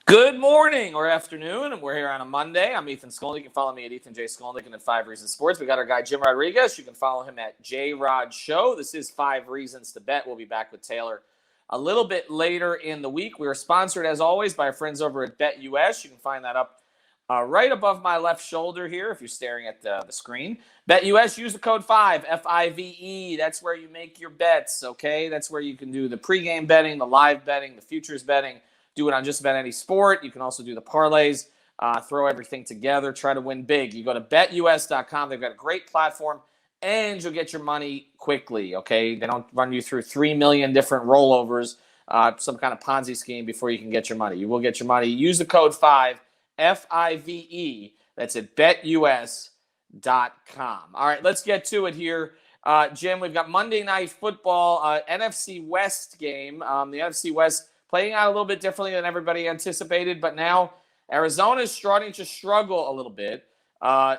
Good morning or afternoon, and we're here on a Monday. I'm Ethan Skolnick. You can follow me at Ethan J. Skolnick and at 5 Reasons Sports. We got our guy Jim Rodriguez. You can follow him at JRod Show. This is 5 Reasons to Bet. We'll be back with Taylor a little bit later in the week. We are sponsored, as always, by our friends over at BetUS. You can find that up right above my left shoulder here if you're staring at the screen. BetUS, use the code 5, F-I-V-E. That's where you make your bets, okay? That's where you can do the pregame betting, the live betting, the futures betting. Do it on just about any sport. You can also do the parlays, throw everything together, try to win big. You go to betus.com. They've got a great platform, and you'll get your money quickly, okay? They don't run you through 3 million different rollovers, some kind of Ponzi scheme before you can get your money. You will get your money. Use the code 5, F-I-V-E. That's at betus.com. All right, let's get to it here. Jim, we've got Monday Night Football, NFC West game. The NFC West playing out a little bit differently than everybody anticipated, but now Arizona is starting to struggle a little bit.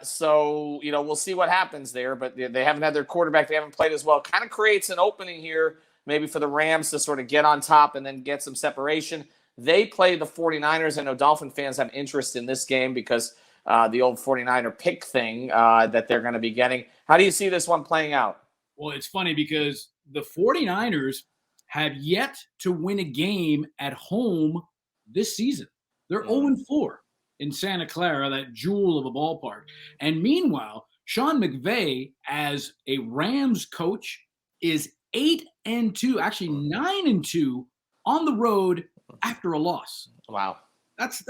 So, we'll see what happens there, but they haven't had their quarterback. They haven't played as well. Kind of creates an opening here maybe for the Rams to sort of get on top and then get some separation. They play the 49ers. I know Dolphin fans have interest in this game because the old 49er pick thing that they're going to be getting. How do you see this one playing out? Well, it's funny because the 49ers have yet to win a game at home this season. They're 0-4 in Santa Clara, that jewel of a ballpark. And meanwhile, Sean McVay, as a Rams coach, is 8-2, actually 9-2 on the road after a loss. Wow. That's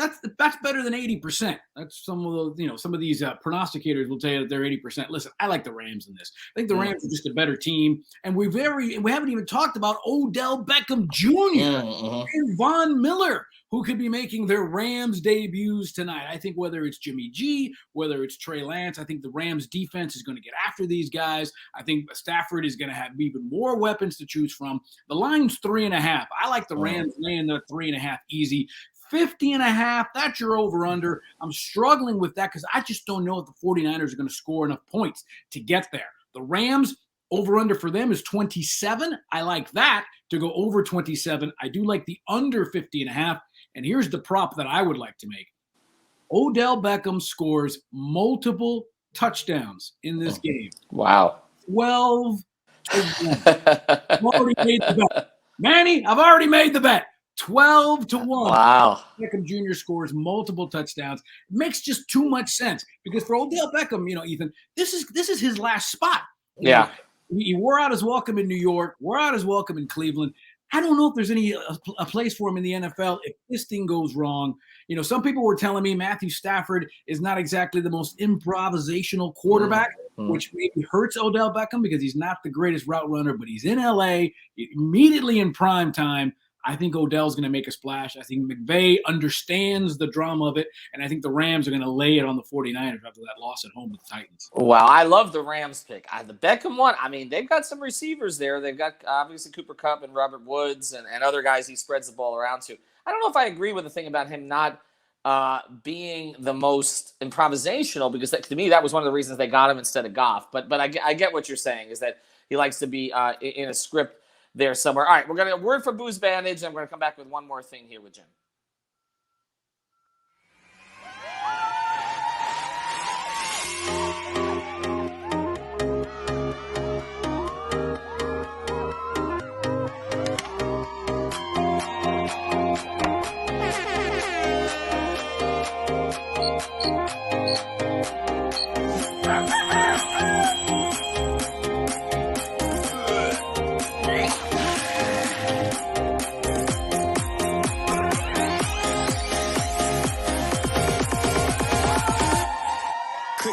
better than 80%. That's some of those, some of these prognosticators will tell you that they're 80%. Listen, I like the Rams in this. I think the Rams are just a better team, and we haven't even talked about Odell Beckham Jr. and Von Miller, who could be making their Rams debuts tonight. I think whether it's Jimmy G, whether it's Trey Lance, I think the Rams defense is going to get after these guys. I think Stafford is going to have even more weapons to choose from. The line's 3.5. I like the Rams laying the 3.5 easy. 50.5, that's your over-under. I'm struggling with that because I just don't know if the 49ers are going to score enough points to get there. The Rams, over-under for them is 27. I like that to go over 27. I do like the under 50.5. And here's the prop that I would like to make. Odell Beckham scores multiple touchdowns in this game. Wow. 12. I've already made the bet. Manny, I've already made the bet. 12-1. Wow. Beckham Jr. scores multiple touchdowns. It makes just too much sense because for Odell Beckham, Ethan, this is his last spot. Yeah. He wore out his welcome in New York, wore out his welcome in Cleveland. I don't know if there's a place for him in the NFL if this thing goes wrong. Some people were telling me Matthew Stafford is not exactly the most improvisational quarterback, which maybe hurts Odell Beckham because he's not the greatest route runner, but he's in L.A. immediately in prime time. I think Odell's going to make a splash. I think McVay understands the drama of it, and I think the Rams are going to lay it on the 49ers after that loss at home with the Titans. Wow, I love the Rams pick. The Beckham one, they've got some receivers there. They've got, obviously, Cooper Kupp and Robert Woods and other guys he spreads the ball around to. I don't know if I agree with the thing about him not being the most improvisational because, to me, that was one of the reasons they got him instead of Goff. But I get what you're saying is that he likes to be in a script there somewhere. All right, we're going to get a word for Booze Bandage, and I'm going to come back with one more thing here with Jim.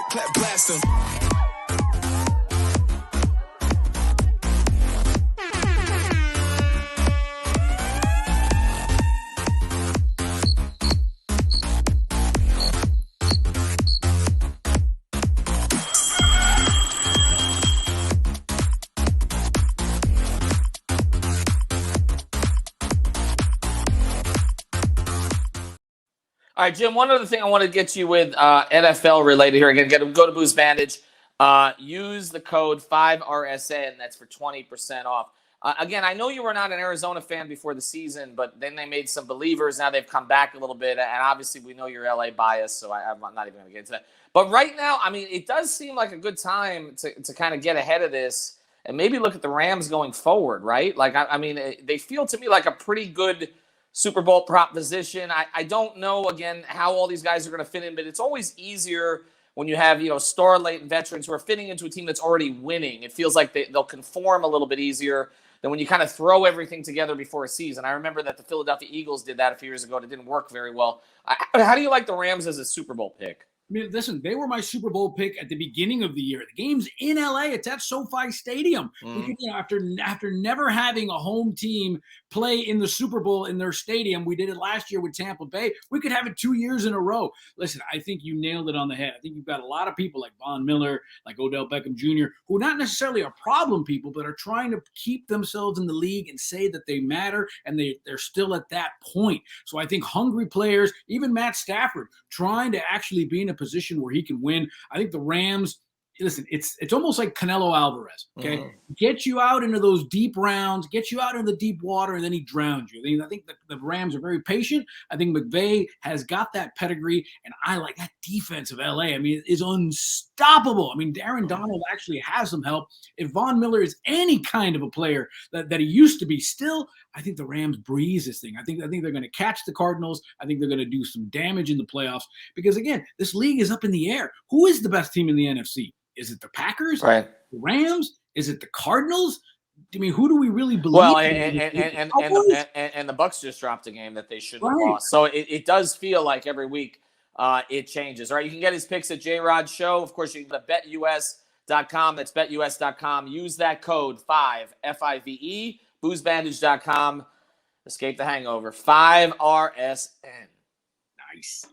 Clap, blast 'em. All right, Jim, one other thing I want to get you with NFL related here. Again, go to Booze Bandage. Use the code 5RSN. That's for 20% off. Again, I know you were not an Arizona fan before the season, but then they made some believers. Now they've come back a little bit, and obviously we know you're LA biased, so I'm not even going to get into that. But right now, I mean, it does seem like a good time to kind of get ahead of this and maybe look at the Rams going forward, right? Like, I mean, they feel to me like a pretty good Super Bowl proposition. I don't know, again, how all these guys are going to fit in, but it's always easier when you have, star-laden veterans who are fitting into a team that's already winning. It feels like they'll conform a little bit easier than when you kind of throw everything together before a season. I remember that the Philadelphia Eagles did that a few years ago, and it didn't work very well. How do you like the Rams as a Super Bowl pick? I mean, listen, they were my Super Bowl pick at the beginning of the year. The game's in LA. It's at SoFi Stadium. We could, after never having a home team play in the Super Bowl in their stadium, we did it last year with Tampa Bay. We could have it 2 years in a row. Listen, I think you nailed it on the head. I think you've got a lot of people like Von Miller, like Odell Beckham Jr., who are not necessarily are problem people, but are trying to keep themselves in the league and say that they matter, and they're still at that point. So I think hungry players, even Matt Stafford, trying to actually be in a position where he can win. I think the Rams, listen, it's almost like Canelo Alvarez, okay? Mm-hmm. Get you out into those deep rounds, get you out into the deep water, and then he drowns you. I think the Rams are very patient. I think McVay has got that pedigree, and I like that defense of LA. I mean, it is unstoppable. I mean, Darren Donald actually has some help. If Von Miller is any kind of a player that he used to be still, I think the Rams breeze this thing. I think they're going to catch the Cardinals. I think they're going to do some damage in the playoffs because, again, this league is up in the air. Who is the best team in the NFC? Is it the Packers? Right. The Rams? Is it the Cardinals? I mean, who do we really believe? Well, and the Bucks just dropped a game that they shouldn't have lost. So it does feel like every week it changes. All right, you can get his picks at J-Rod Show. Of course, you can go to BetUS.com. That's BetUS.com. Use that code 5, F-I-V-E, boozebandage.com. Escape the hangover. 5RSN. Nice.